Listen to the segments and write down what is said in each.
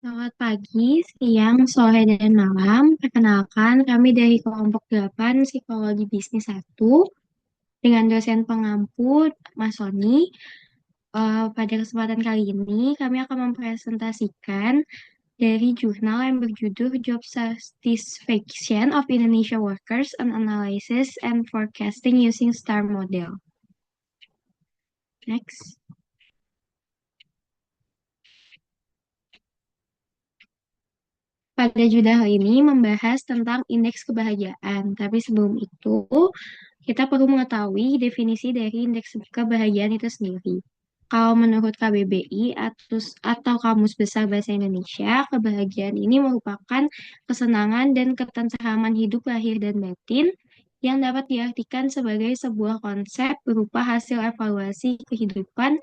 Selamat pagi, siang, sore, dan malam. Perkenalkan, kami dari kelompok 8 Psikologi Bisnis 1 dengan dosen pengampu Mas Soni. Pada kesempatan kali ini, kami akan mempresentasikan dari jurnal yang berjudul Job Satisfaction of Indonesia Workers, an Analysis and Forecasting Using STAR Model. Next. Pada jurnal ini membahas tentang indeks kebahagiaan. Tapi sebelum itu, kita perlu mengetahui definisi dari indeks kebahagiaan itu sendiri. Kalau menurut KBBI atau Kamus Besar Bahasa Indonesia, kebahagiaan ini merupakan kesenangan dan ketentraman hidup lahir dan batin yang dapat diartikan sebagai sebuah konsep berupa hasil evaluasi kehidupan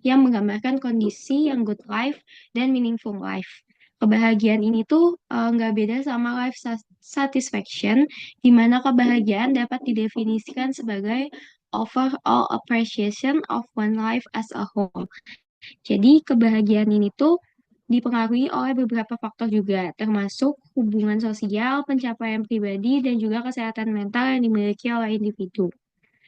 yang menggambarkan kondisi yang good life dan meaningful life. Kebahagiaan ini tuh nggak beda sama life satisfaction, di mana kebahagiaan dapat didefinisikan sebagai overall appreciation of one life as a whole. Jadi kebahagiaan ini tuh dipengaruhi oleh beberapa faktor juga, termasuk hubungan sosial, pencapaian pribadi, dan juga kesehatan mental yang dimiliki oleh individu.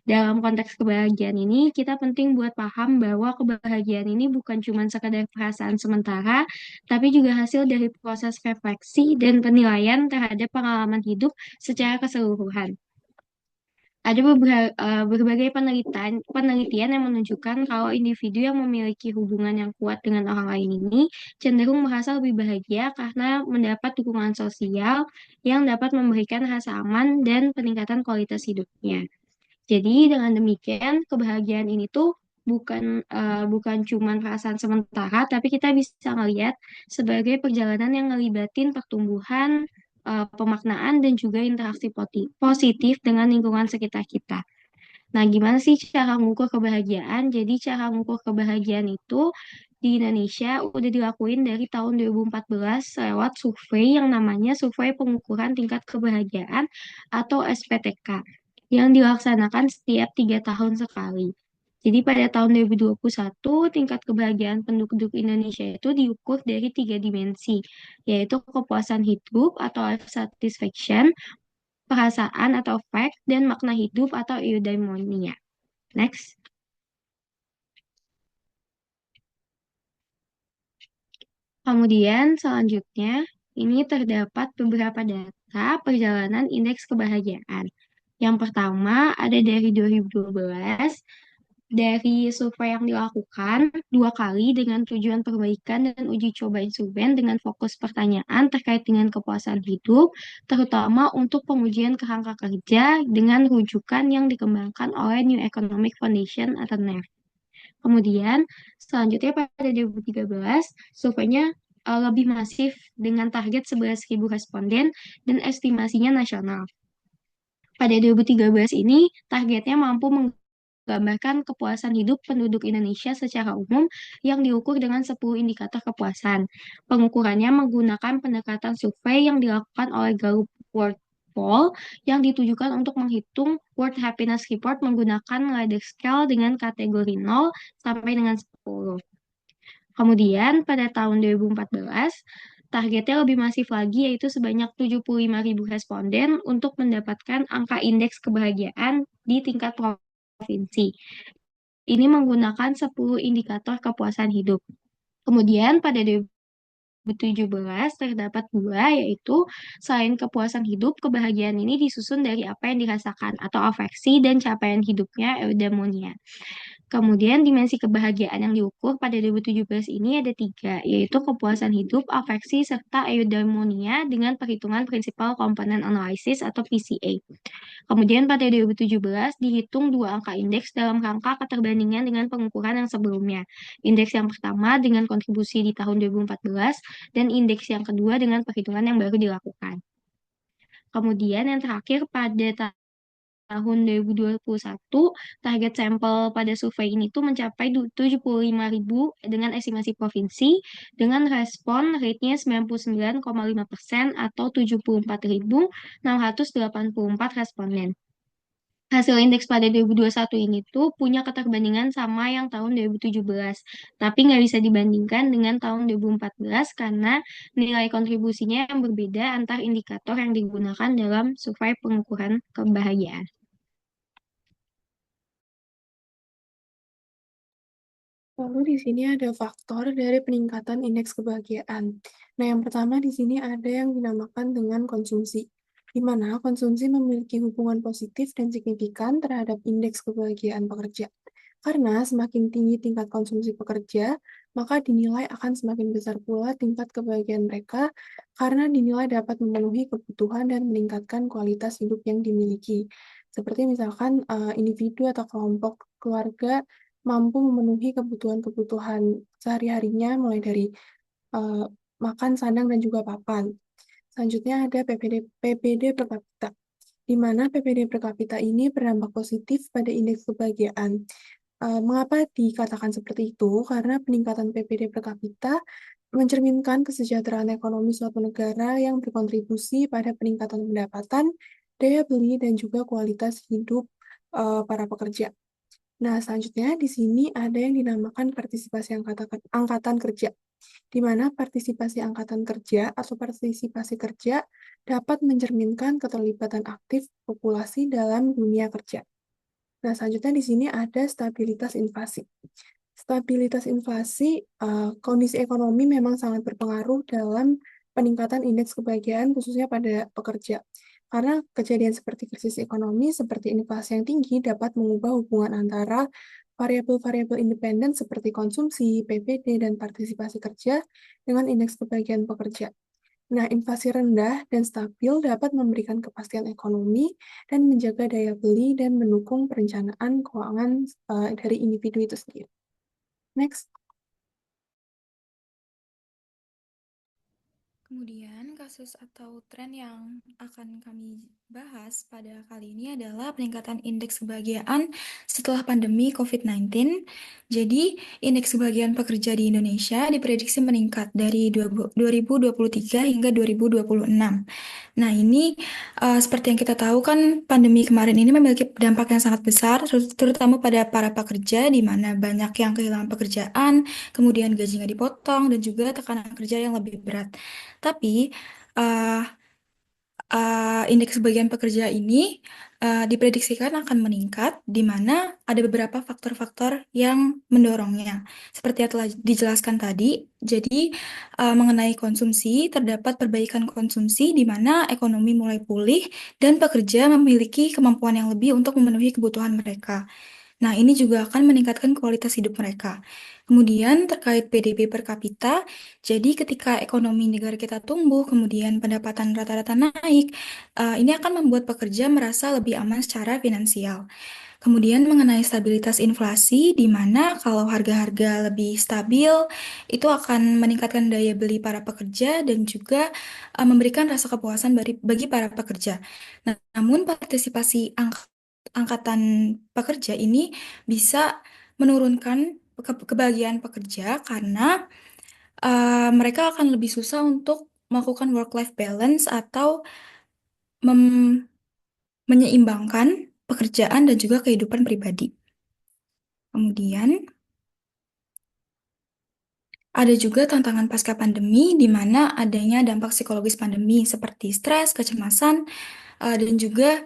Dalam konteks kebahagiaan ini, kita penting buat paham bahwa kebahagiaan ini bukan cuma sekadar perasaan sementara, tapi juga hasil dari proses refleksi dan penilaian terhadap pengalaman hidup secara keseluruhan. Ada berbagai penelitian yang menunjukkan kalau individu yang memiliki hubungan yang kuat dengan orang lain ini cenderung merasa lebih bahagia karena mendapat dukungan sosial yang dapat memberikan rasa aman dan peningkatan kualitas hidupnya. Jadi dengan demikian kebahagiaan ini tuh bukan cuma perasaan sementara, tapi kita bisa ngelihat sebagai perjalanan yang ngelibatin pertumbuhan, pemaknaan dan juga interaksi positif dengan lingkungan sekitar kita. Nah, gimana sih cara mengukur kebahagiaan? Jadi cara mengukur kebahagiaan itu di Indonesia udah dilakuin dari tahun 2014 lewat survei yang namanya Survei Pengukuran Tingkat Kebahagiaan atau SPTK yang dilaksanakan setiap 3 tahun sekali. Jadi pada tahun 2021, tingkat kebahagiaan penduduk Indonesia itu diukur dari 3 dimensi, yaitu kepuasan hidup atau life satisfaction, perasaan atau fact, dan makna hidup atau eudaimonia. Next. Kemudian selanjutnya, ini terdapat beberapa data perjalanan indeks kebahagiaan. Yang pertama ada dari 2012, dari survei yang dilakukan 2 kali dengan tujuan perbaikan dan uji coba instrumen dengan fokus pertanyaan terkait dengan kepuasan hidup, terutama untuk pengujian kerangka kerja dengan rujukan yang dikembangkan oleh New Economic Foundation atau NEF. Kemudian, selanjutnya pada 2013, surveinya lebih masif dengan target 11.000 responden dan estimasinya nasional. Pada 2013 ini, targetnya mampu menggambarkan kepuasan hidup penduduk Indonesia secara umum yang diukur dengan 10 indikator kepuasan. Pengukurannya menggunakan pendekatan survei yang dilakukan oleh Gallup World Poll yang ditujukan untuk menghitung World Happiness Report menggunakan ladder scale dengan kategori 0 sampai dengan 10. Kemudian pada tahun 2014, targetnya lebih masif lagi yaitu sebanyak 75.000 responden untuk mendapatkan angka indeks kebahagiaan di tingkat provinsi. Ini menggunakan 10 indikator kepuasan hidup. Kemudian pada 2017 terdapat dua, yaitu selain kepuasan hidup, kebahagiaan ini disusun dari apa yang dirasakan atau afeksi dan capaian hidupnya eudaimonia. Kemudian dimensi kebahagiaan yang diukur pada 2017 ini ada 3, yaitu kepuasan hidup, afeksi, serta eudaimonia dengan perhitungan Principal Component Analysis atau PCA. Kemudian pada 2017 dihitung dua angka indeks dalam rangka keterbandingan dengan pengukuran yang sebelumnya. Indeks yang pertama dengan kontribusi di tahun 2014 dan indeks yang kedua dengan perhitungan yang baru dilakukan. Kemudian yang terakhir pada tahun 2021, target sampel pada survei ini tuh mencapai 75.000 dengan estimasi provinsi, dengan respon rate-nya 99,5% atau 74.684 responden. Hasil indeks pada 2021 ini tuh punya keterbandingan sama yang tahun 2017, tapi nggak bisa dibandingkan dengan tahun 2014 karena nilai kontribusinya yang berbeda antar indikator yang digunakan dalam survei pengukuran kebahagiaan. Lalu di sini ada faktor dari peningkatan indeks kebahagiaan. Nah, yang pertama di sini ada yang dinamakan dengan konsumsi, di mana konsumsi memiliki hubungan positif dan signifikan terhadap indeks kebahagiaan pekerja. Karena semakin tinggi tingkat konsumsi pekerja, maka dinilai akan semakin besar pula tingkat kebahagiaan mereka karena dinilai dapat memenuhi kebutuhan dan meningkatkan kualitas hidup yang dimiliki. Seperti misalkan individu atau kelompok keluarga mampu memenuhi kebutuhan-kebutuhan sehari-harinya mulai dari eh, makan, sandang, dan juga papan. Selanjutnya ada PPD per kapita, di mana PPD per kapita ini berdampak positif pada indeks kebahagiaan. Mengapa dikatakan seperti itu? Karena peningkatan PPD per kapita mencerminkan kesejahteraan ekonomi suatu negara yang berkontribusi pada peningkatan pendapatan, daya beli, dan juga kualitas hidup para pekerja. Nah, selanjutnya di sini ada yang dinamakan partisipasi angkatan kerja, di mana partisipasi angkatan kerja atau partisipasi kerja dapat mencerminkan keterlibatan aktif populasi dalam dunia kerja. Nah, selanjutnya di sini ada stabilitas inflasi. Stabilitas inflasi, kondisi ekonomi memang sangat berpengaruh dalam peningkatan indeks kebahagiaan khususnya pada pekerja. Karena kejadian seperti krisis ekonomi, seperti inflasi yang tinggi dapat mengubah hubungan antara variabel-variabel independen seperti konsumsi, PPD, dan partisipasi kerja dengan indeks kebahagiaan pekerja. Nah, inflasi rendah dan stabil dapat memberikan kepastian ekonomi dan menjaga daya beli dan mendukung perencanaan keuangan dari individu itu sendiri. Next. Kemudian, kasus atau tren yang akan kami bahas pada kali ini adalah peningkatan indeks kebahagiaan setelah pandemi COVID-19. Jadi, indeks kebahagiaan pekerja di Indonesia diprediksi meningkat dari 2023 hingga 2026. Nah, ini seperti yang kita tahu kan pandemi kemarin ini memiliki dampak yang sangat besar, terutama pada para pekerja, di mana banyak yang kehilangan pekerjaan, kemudian gajinya dipotong, dan juga tekanan kerja yang lebih berat. Tapi uh, indeks kebahagiaan pekerja ini diprediksikan akan meningkat, di mana ada beberapa faktor-faktor yang mendorongnya. Seperti yang telah dijelaskan tadi, jadi mengenai konsumsi, terdapat perbaikan konsumsi di mana ekonomi mulai pulih dan pekerja memiliki kemampuan yang lebih untuk memenuhi kebutuhan mereka. Nah, ini juga akan meningkatkan kualitas hidup mereka. Kemudian terkait PDB per kapita, jadi ketika ekonomi negara kita tumbuh, kemudian pendapatan rata-rata naik, ini akan membuat pekerja merasa lebih aman secara finansial. Kemudian mengenai stabilitas inflasi, di mana kalau harga-harga lebih stabil, itu akan meningkatkan daya beli para pekerja dan juga memberikan rasa kepuasan bagi para pekerja. Nah, namun partisipasi angkatan pekerja ini bisa menurunkan kebahagiaan pekerja karena mereka akan lebih susah untuk melakukan work-life balance atau mem- menyeimbangkan pekerjaan dan juga kehidupan pribadi. Kemudian ada juga tantangan pasca pandemi di mana adanya dampak psikologis pandemi seperti stres, kecemasan, dan juga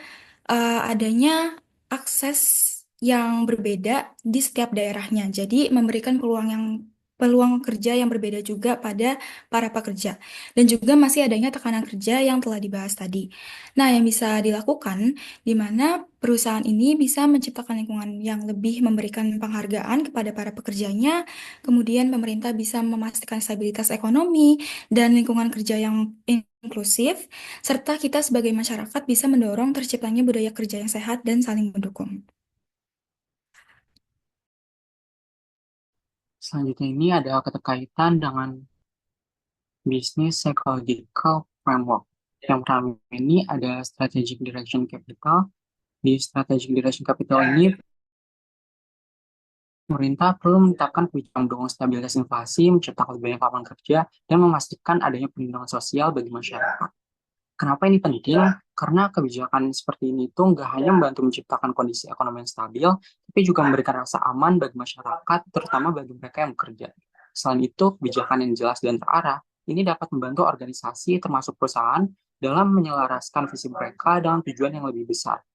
adanya akses yang berbeda di setiap daerahnya. Jadi memberikan peluang kerja yang berbeda juga pada para pekerja. Dan juga masih adanya tekanan kerja yang telah dibahas tadi. Nah, yang bisa dilakukan di mana perusahaan ini bisa menciptakan lingkungan yang lebih memberikan penghargaan kepada para pekerjanya. Kemudian pemerintah bisa memastikan stabilitas ekonomi dan lingkungan kerja yang inklusif, serta kita sebagai masyarakat bisa mendorong terciptanya budaya kerja yang sehat dan saling mendukung. Selanjutnya ini ada keterkaitan dengan Business Psychological Framework. Yang pertama ini ada Strategic Direction Capital. Di Strategic Direction Capital ini, pemerintah perlu menetapkan kebijakan mendukung stabilitas inflasi, menciptakan lebih banyak lapangan kerja, dan memastikan adanya perlindungan sosial bagi masyarakat. Kenapa ini penting? Karena kebijakan seperti ini itu nggak hanya membantu menciptakan kondisi ekonomi yang stabil, tapi juga memberikan rasa aman bagi masyarakat, terutama bagi mereka yang bekerja. Selain itu, kebijakan yang jelas dan terarah ini dapat membantu organisasi termasuk perusahaan dalam menyelaraskan visi mereka dengan tujuan yang lebih besar.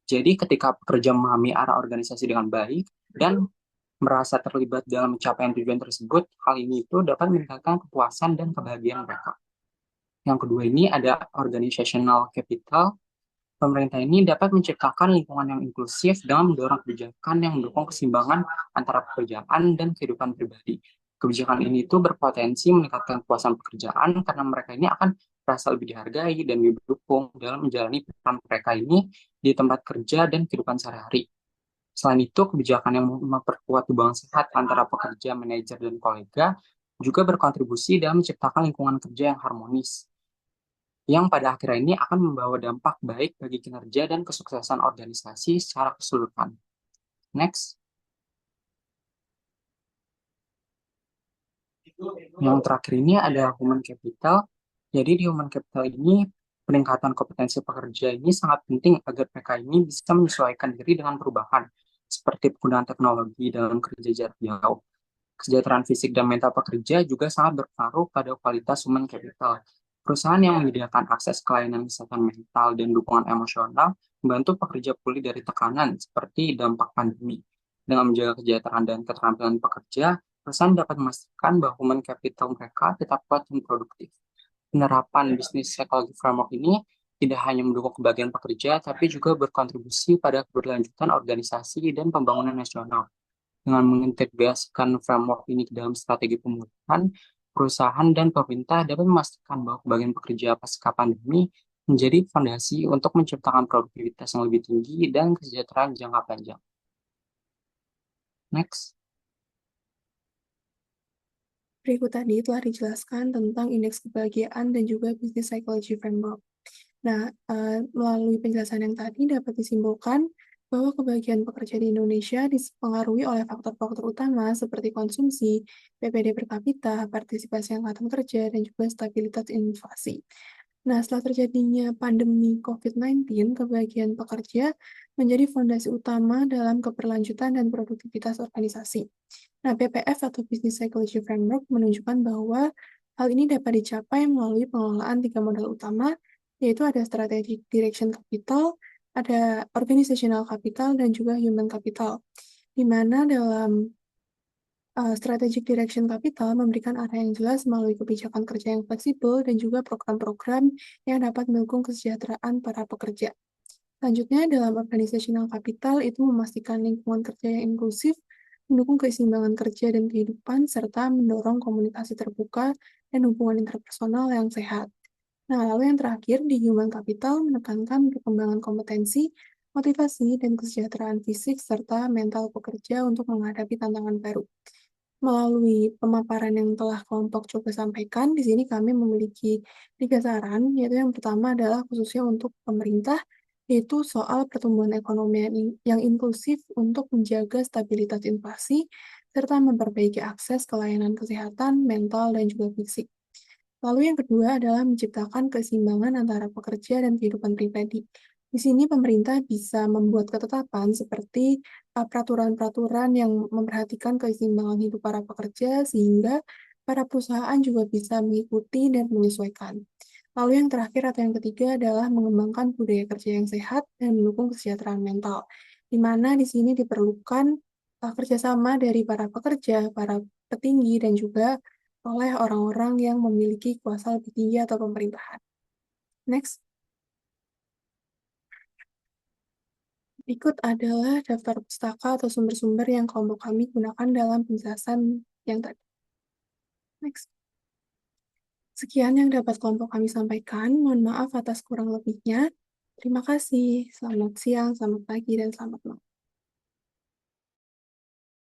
Jadi ketika pekerja memahami arah organisasi dengan baik dan merasa terlibat dalam pencapaian tujuan tersebut, hal ini itu dapat meningkatkan kepuasan dan kebahagiaan mereka. Yang kedua ini ada organizational capital. Pemerintah ini dapat menciptakan lingkungan yang inklusif dengan mendorong kebijakan yang mendukung keseimbangan antara pekerjaan dan kehidupan pribadi. Kebijakan ini itu berpotensi meningkatkan kepuasan pekerjaan karena mereka ini akan merasa lebih dihargai dan didukung dalam menjalani peran mereka ini di tempat kerja dan kehidupan sehari-hari. Selain itu, kebijakan yang memperkuat hubungan sehat antara pekerja, manajer, dan kolega juga berkontribusi dalam menciptakan lingkungan kerja yang harmonis, yang pada akhirnya ini akan membawa dampak baik bagi kinerja dan kesuksesan organisasi secara keseluruhan. Next. Yang terakhir ini ada human capital. Jadi di human capital ini, peningkatan kompetensi pekerja ini sangat penting agar mereka ini bisa menyesuaikan diri dengan perubahan, seperti penggunaan teknologi dalam kerja jarak jauh. Kesejahteraan fisik dan mental pekerja juga sangat berpengaruh pada kualitas human capital. Perusahaan yang menyediakan akses ke layanan kesehatan mental dan dukungan emosional membantu pekerja pulih dari tekanan seperti dampak pandemi. Dengan menjaga kesejahteraan dan keterampilan pekerja, perusahaan dapat memastikan bahwa human capital mereka tetap kuat dan produktif. Penerapan bisnis psychology framework ini tidak hanya mendukung kebahagiaan pekerja, tapi juga berkontribusi pada keberlanjutan organisasi dan pembangunan nasional. Dengan mengintegrasikan framework ini ke dalam strategi pemulihan, perusahaan dan pemerintah dapat memastikan bahwa kebagian pekerja pasca pandemi menjadi fondasi untuk menciptakan produktivitas yang lebih tinggi dan kesejahteraan jangka panjang. Next. Berikut tadi telah dijelaskan tentang indeks kebahagiaan dan juga business psychology framework. Nah, melalui penjelasan yang tadi dapat disimpulkan bahwa kebahagiaan pekerja di Indonesia dipengaruhi oleh faktor-faktor utama seperti konsumsi, PPD per kapita, partisipasi angkatan kerja, dan juga stabilitas inflasi. Nah, setelah terjadinya pandemi COVID-19, kebahagiaan pekerja menjadi fondasi utama dalam keberlanjutan dan produktivitas organisasi. Nah, PPF atau Business Psychology Framework menunjukkan bahwa hal ini dapat dicapai melalui pengelolaan 3 modal utama, yaitu ada strategic direction capital, ada organizational capital, dan juga human capital. Di mana dalam strategic direction capital memberikan arah yang jelas melalui kebijakan kerja yang fleksibel dan juga program-program yang dapat mendukung kesejahteraan para pekerja. Selanjutnya, dalam organizational capital itu memastikan lingkungan kerja yang inklusif, mendukung keseimbangan kerja dan kehidupan, serta mendorong komunikasi terbuka dan hubungan interpersonal yang sehat. Nah, lalu yang terakhir, di human capital menekankan perkembangan kompetensi, motivasi, dan kesejahteraan fisik, serta mental pekerja untuk menghadapi tantangan baru. Melalui pemaparan yang telah kelompok coba sampaikan, di sini kami memiliki 3 saran, yaitu yang pertama adalah khususnya untuk pemerintah, yaitu soal pertumbuhan ekonomi yang inklusif untuk menjaga stabilitas inflasi, serta memperbaiki akses ke layanan kesehatan, mental, dan juga fisik. Lalu yang kedua adalah menciptakan keseimbangan antara pekerja dan kehidupan pribadi. Di sini pemerintah bisa membuat ketetapan seperti peraturan-peraturan yang memperhatikan keseimbangan hidup para pekerja sehingga para perusahaan juga bisa mengikuti dan menyesuaikan. Lalu yang terakhir atau yang ketiga adalah mengembangkan budaya kerja yang sehat dan mendukung kesejahteraan mental, di mana di sini diperlukan kerjasama dari para pekerja, para petinggi, dan juga oleh orang-orang yang memiliki kuasa lebih tinggi atau pemerintahan. Next. Berikut adalah daftar pustaka atau sumber-sumber yang kelompok kami gunakan dalam penjelasan yang tadi. Next. Sekian yang dapat kelompok kami sampaikan. Mohon maaf atas kurang lebihnya. Terima kasih. Selamat siang, selamat pagi, dan selamat malam.